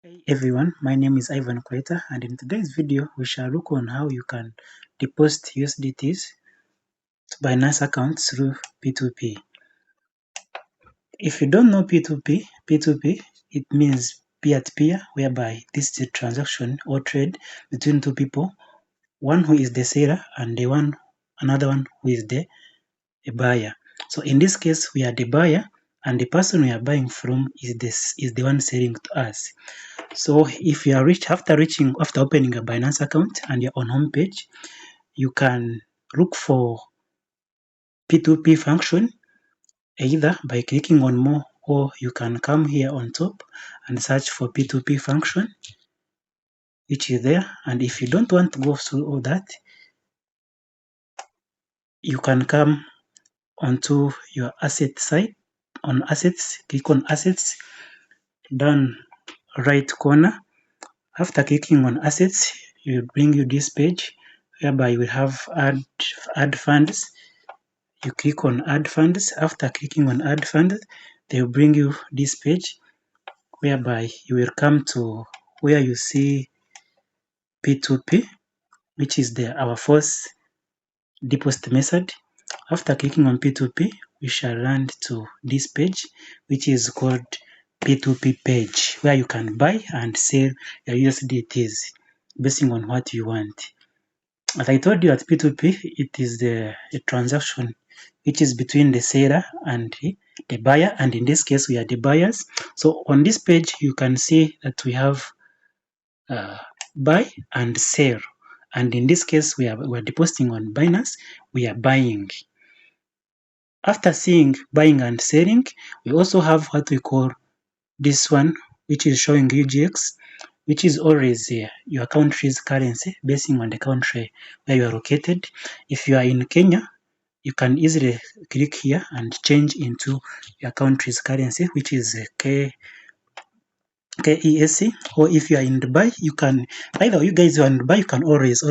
Hey everyone, my name is Ivan Kweta, and in today's video we shall look on how you can deposit USDTs to Binance accounts through P2P. If you don't know P2P it means peer-to-peer, whereby this is a transaction or trade between two people, one who is the seller and another one who is the buyer. So in this case we are the buyer and the person we are buying from is the one selling to us. So if you are after opening a Binance account and you're on home page, you can look for P2P function either by clicking on more, or you can come here on top and search for P2P function, which is there. And if you don't want to go through all that, you can come onto your asset side. On assets, click on assets, down right corner. After clicking on assets, it will bring you this page whereby you will have add funds. You click on add funds. After clicking on add funds, they will bring you this page whereby you will come to where you see P2P, which is our first deposit method. After clicking on P2P, we shall land to this page, which is called P2P page, where you can buy and sell your USDTs based on what you want. As I told you, at P2P, it is a transaction which is between the seller and the buyer, and in this case, we are the buyers. So on this page, you can see that we have buy and sell, and in this case, we're depositing on Binance. We are buying. After seeing buying and selling, we also have what we call this one, which is showing UGX, which is always your country's currency based on the country where you are located. If you are in Kenya, you can easily click here and change into your country's currency, which is KESC. Or if you are in Dubai, you can, either you guys who are in Dubai, you can always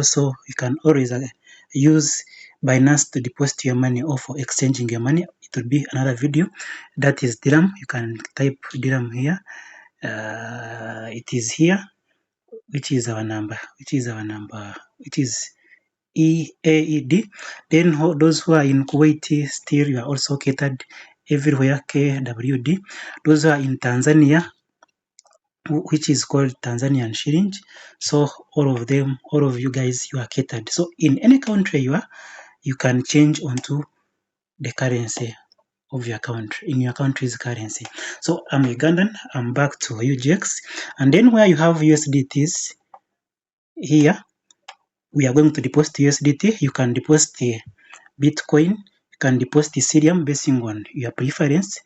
use Binance to deposit your money or for exchanging your money. It will be another video. That is dirham. You can type dirham here. It is here, which is our number, which is EAED. Then those who are in Kuwait, still you are also catered everywhere, KWD. Those who are in Tanzania, which is called Tanzanian shilling. So all of you guys, you are catered. So in any country you are, you can change onto the currency of your country, in your country's currency. So I'm Ugandan, I'm back to UGX, and then where you have USDTs here, we are going to deposit USDT. You can deposit the Bitcoin, you can deposit Ethereum based on your preference.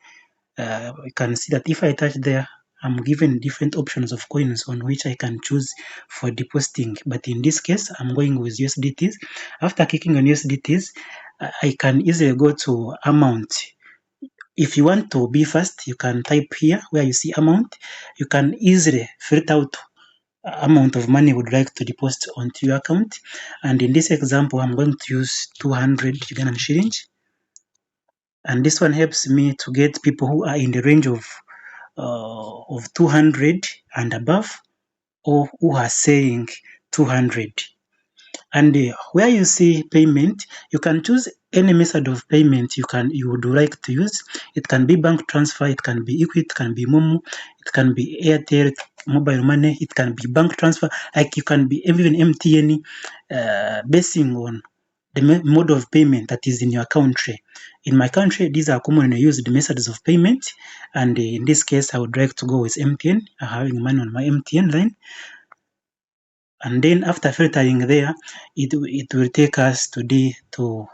You can see that if I touch there, I'm given different options of coins on which I can choose for depositing. But in this case, I'm going with USDTs. After clicking on USDTs, I can easily go to amount. If you want to be fast, you can type here where you see amount. You can easily filter out amount of money you would like to deposit onto your account. And in this example, I'm going to use 200 Ugandan shillings. And this one helps me to get people who are in the range of 200 and above, or who are saying 200. And where you see payment, you can choose any method of payment you would like to use. It can be bank transfer, it can be Equity, it can be Momo, it can be Airtel, mobile money, it can be bank transfer, like you can be even MTN, basing on the mode of payment that is in your country. In my country, these are commonly used methods of payment, and in this case, I would like to go with MTN, having money on my MTN line. And then after filtering there, it will take us today to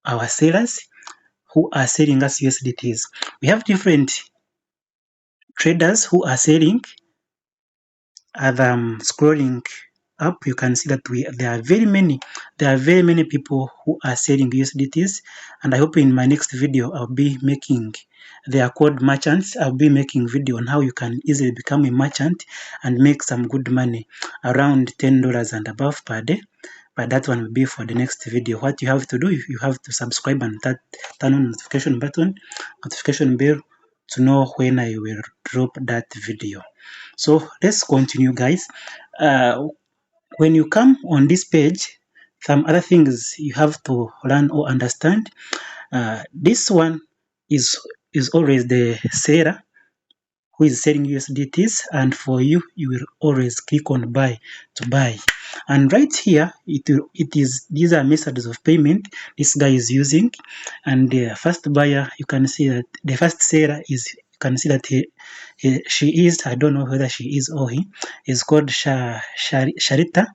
our sellers who are selling us USDTs. We have different traders who are selling. As I'm scrolling up, you can see that there are very many people who are selling USDTs, and I hope in my next video I'll be making, they are called merchants. I'll be making video on how you can easily become a merchant and make some good money, around $10 and above per day. But that one will be for the next video. What you have to do, you have to subscribe and turn on notification bell to know when I will drop that video. So let's continue, guys. When you come on this page, some other things you have to learn or understand. This one is always the seller who is selling USDTs, and for you, you will always click on buy to buy. And right here, it is these are methods of payment this guy is using. And the first buyer, you can see that the first seller is, you can see that she is, I don't know whether she is or he is called Sharita.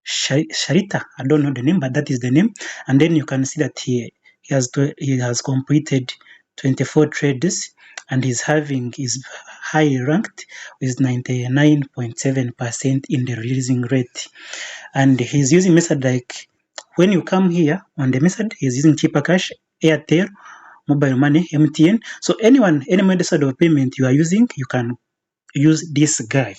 Sharita, I don't know the name, but that is the name. And then you can see that he has completed 24 trades, and is highly ranked with 99.7% in the releasing rate. And he's using method like, when you come here on the method, he's using cheaper cash, Airtel, mobile money, MTN. So any method of payment you are using, you can use this guy.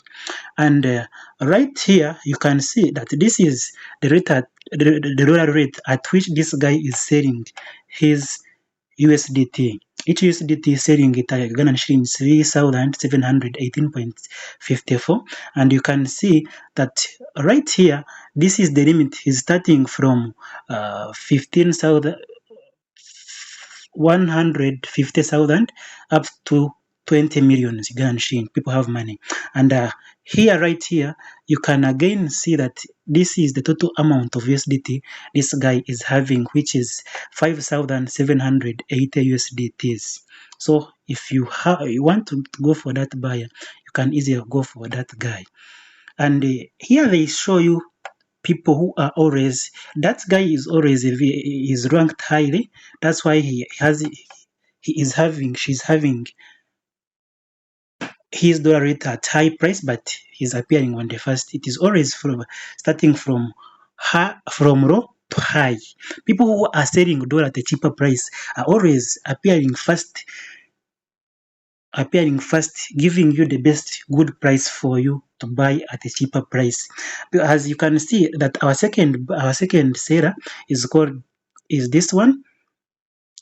And right here, you can see that this is the rate the dollar rate at which this guy is selling his USDT. Each USDT is selling it at Ghana shillings 3,718.54. And you can see that right here, this is the limit. He's starting from 15,000. 150,000 up to 20 million Ugandan shilling. People have money. And here, right here, you can again see that this is the total amount of USDT this guy is having, which is 5,780 USDTs. So if you want to go for that buyer, you can easily go for that guy. And here they show you people who are always, that guy is always is ranked highly. That's why she's having his dollar rate at high price, but he's appearing on the first. It is always starting from low to high. People who are selling dollar at a cheaper price are always appearing first, giving you the best good price for you to buy at a cheaper price. As you can see that our second seller is this one,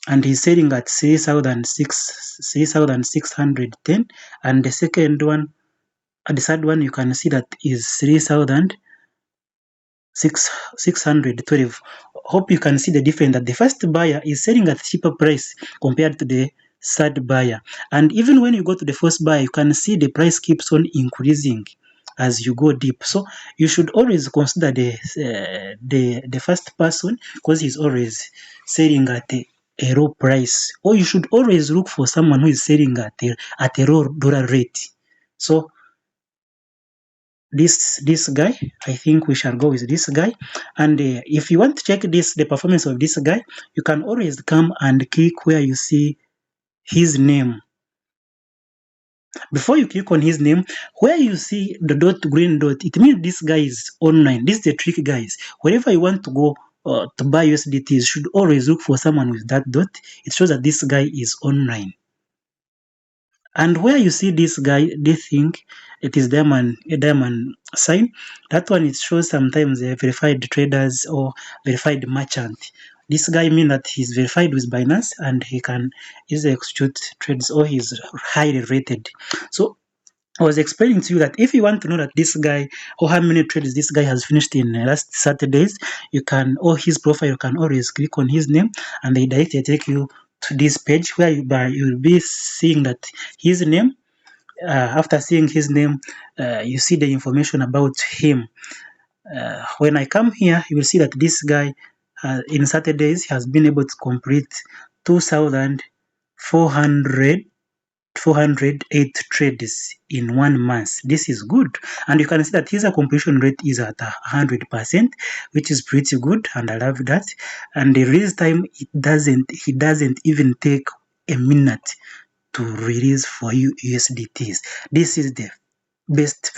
and he's selling at 3,610. And the second one, the third one, you can see that is 3,612. Hope you can see the difference, that the first buyer is selling at cheaper price compared to the third buyer. And even when you go to the first buyer, you can see the price keeps on increasing as you go deep. So you should always consider the first person, because he's always selling at a low price. Or you should always look for someone who is selling at a low dollar rate. So this guy, I think we shall go with this guy. And if you want to check the performance of this guy, you can always come and click where you see his name. Before you click on his name, where you see the green dot, it means this guy is online. This is the trick, guys. Wherever you want to go to buy USDT, you should always look for someone with that dot. It shows that this guy is online. And where you see this guy, this thing, it is a diamond sign. That one, it shows sometimes verified traders or verified merchant. This guy means that he's verified with Binance and he can easily execute trades, or he's highly rated. So I was explaining to you that if you want to know that this guy, or how many trades this guy has finished in the last Saturdays, you can, or his profile, you can always click on his name and they directly take you to this page where you'll be seeing that his name. After seeing his name, you see the information about him. When I come here, you will see that this guy in Saturdays has been able to complete 2,408 trades in 1 month. This is good, and you can see that his completion rate is at 100%, which is pretty good, and I love that. And the release time, he doesn't even take a minute to release for you USDTs. This is the best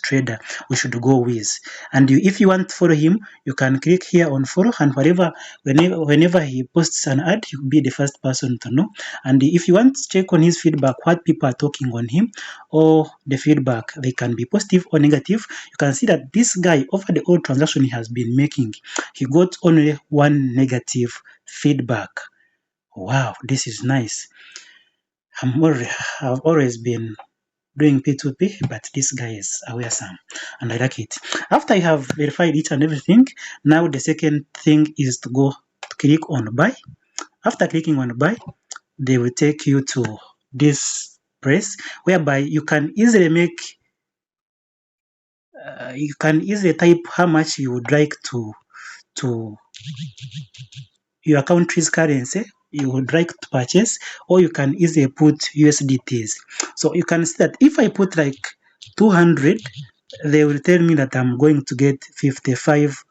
trader we should go with. And if you want to follow him, you can click here on follow, and whenever he posts an ad, you'll be the first person to know. And if you want to check on his feedback, what people are talking on him, or the feedback, they can be positive or negative. You can see that this guy, over the whole transaction he has been making, he got only one negative feedback. Wow, this is nice. I've always been doing P2P, but this guy is awesome and I like it. After you have verified it and everything, now the second thing is to go to click on buy. After clicking on buy, they will take you to this place whereby you can easily type how much you would like to your country's currency you would like to purchase, or you can easily put USDTs. So you can see that if I put like 200, they will tell me that I'm going to get 55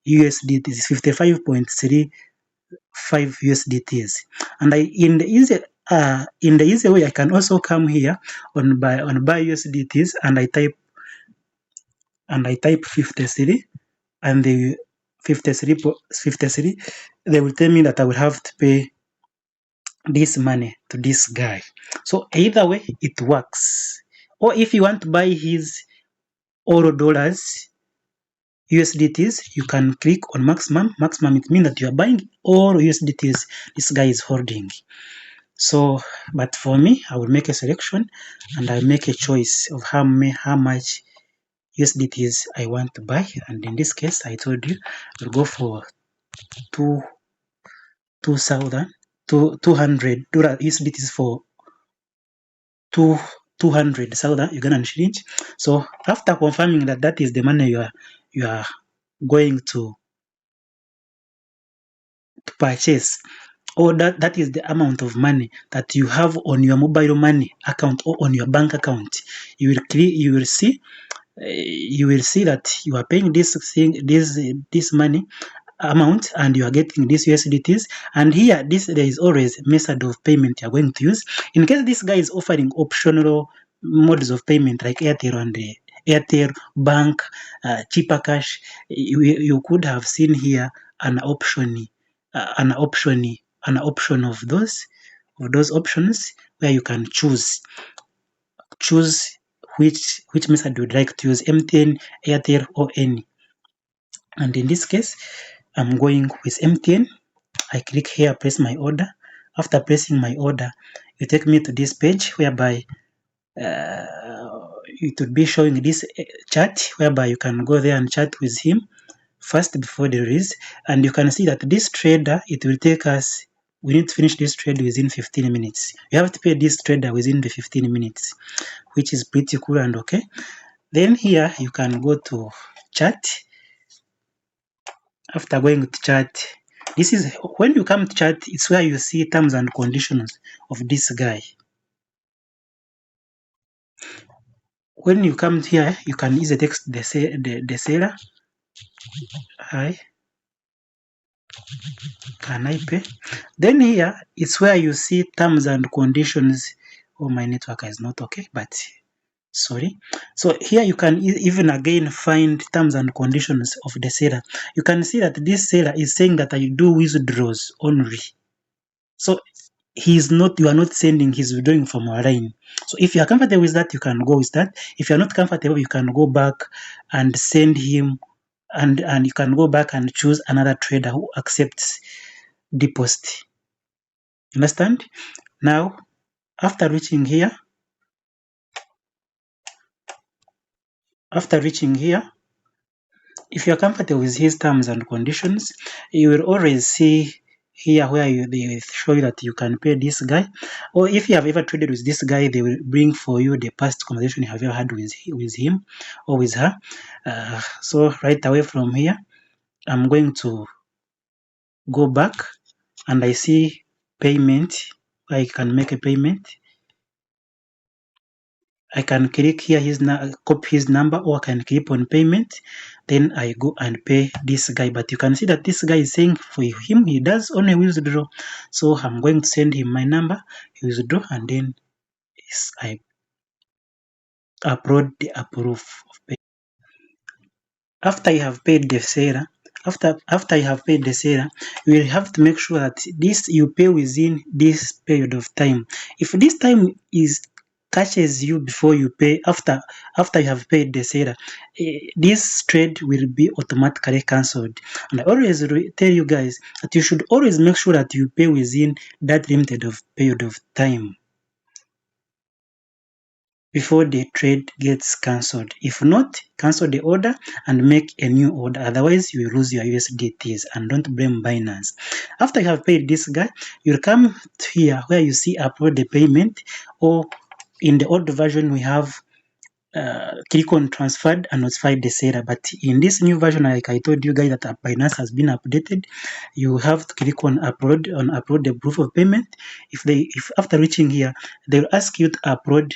USDTs, 55.35 USDTs. And in the easy way, I can also come here on buy USDTs and I type 53, and the 53, they will tell me that I will have to pay this money to this guy. So either way, it works. Or if you want to buy his euro dollars, USDTs, you can click on maximum. Maximum, it means that you are buying all USDTs this guy is holding. So, but for me, I will make a selection and I'll make a choice of how much USDTs I want to buy. And in this case, I told you, we'll go for 200 USDTs for 200,000 Ugandan shillings. So after confirming that that is the money you are going to purchase, or that is the amount of money that you have on your mobile money account or on your bank account, you will see that you are paying this money amount and you are getting these USDTs. And here there is always method of payment you are going to use in case this guy is offering optional modes of payment like Airtel and Airtel Bank, cheaper cash. You could have seen here an option of those options where you can choose which method you would like to use, MTN, Airtel, or any. And in this case, I'm going with MTN. I click here, place my order. After placing my order, you take me to this page whereby it would be showing this chat whereby you can go there and chat with him first before the release. And you can see that this trader, it will take us, we need to finish this trade within 15 minutes. You have to pay this trader within the 15 minutes, which is pretty cool and okay. Then here you can go to chat. After going to chat, this is when you come to chat, it's where you see terms and conditions of this guy. When you come here, you can easily text the seller, hi, can I pay? Then here, it's where you see terms and conditions. Oh, my network is not okay, but sorry. So here you can even again find terms and conditions of the seller. You can see that this seller is saying that I do withdrawals only. So you are not sending, he's withdrawing from our line. So if you are comfortable with that, you can go with that. If you're not comfortable, you can go back and send him, and you can go back and choose another trader who accepts deposit. Understand? Now, after reaching here, if you're comfortable with his terms and conditions, you will always see here where they show you that you can pay this guy. Or if you have ever traded with this guy, they will bring for you the past conversation you have ever had with him or with her. So right away from here, I'm going to go back and I see payment. I can make a payment. I can click here copy his number, or I can click on payment. Then I go and pay this guy. But you can see that this guy is saying for him, he does only withdraw. So I'm going to send him my number, he withdraw, and then I upload the approve of pay. After you have paid the seller, after you have paid the seller, you will have to make sure that you pay within this period of time. If this time catches you before you pay, after you have paid the seller, this trade will be automatically cancelled. And I always tell you guys that you should always make sure that you pay within that limited period of time. before the trade gets cancelled. If not, cancel the order and make a new order. Otherwise, you will lose your USDTs, and don't blame Binance. After you have paid this guy, you'll come here where you see upload the payment, or in the old version we have click on transferred and notify the seller. But in this new version, like I told you guys that Binance has been updated, you have to click on upload the proof of payment. If after reaching here, they'll ask you to upload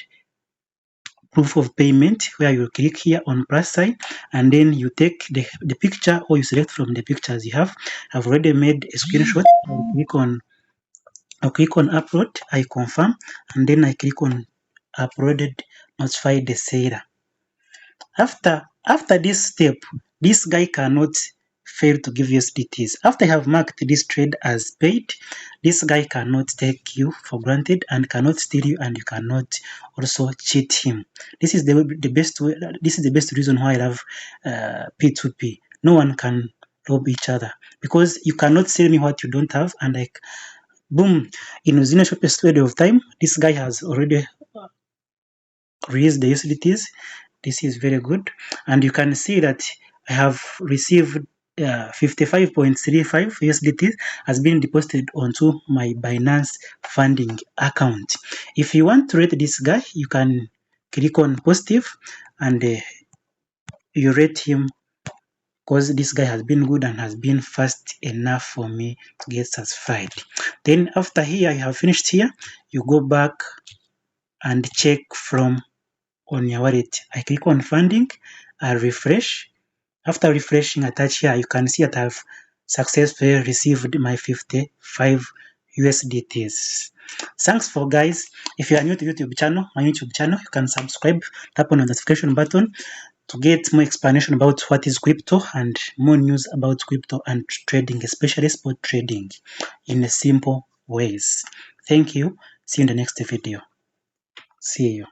proof of payment, where you click here on plus sign, and then you take the picture, or you select from the pictures you have. I've already made a screenshot. I'll click on upload, I confirm, and then I click on uploaded, notify the seller. After this step, this guy cannot fail to give USDTs. After you have marked this trade as paid, this guy cannot take you for granted and cannot steal you, and you cannot also cheat him. This is the best way. This is the best reason why I love P2P. No one can rob each other, because you cannot sell me what you don't have, and like boom, in within a shortest period of time, this guy has already released the USDTs. This is very good, and you can see that I have received 55.35 USDT has been deposited onto my Binance funding account. If you want to rate this guy, you can click on positive, and you rate him, because this guy has been good and has been fast enough for me to get satisfied. Then after here, you have finished here, you go back and check from on your wallet. I click on funding, I refresh. After refreshing, I touch here, you can see that I've successfully received my 55 USDTs. Thanks for guys. If you are new to my YouTube channel, you can subscribe, tap on the notification button to get more explanation about what is crypto and more news about crypto and trading, especially spot trading in simple ways. Thank you. See you in the next video. See you.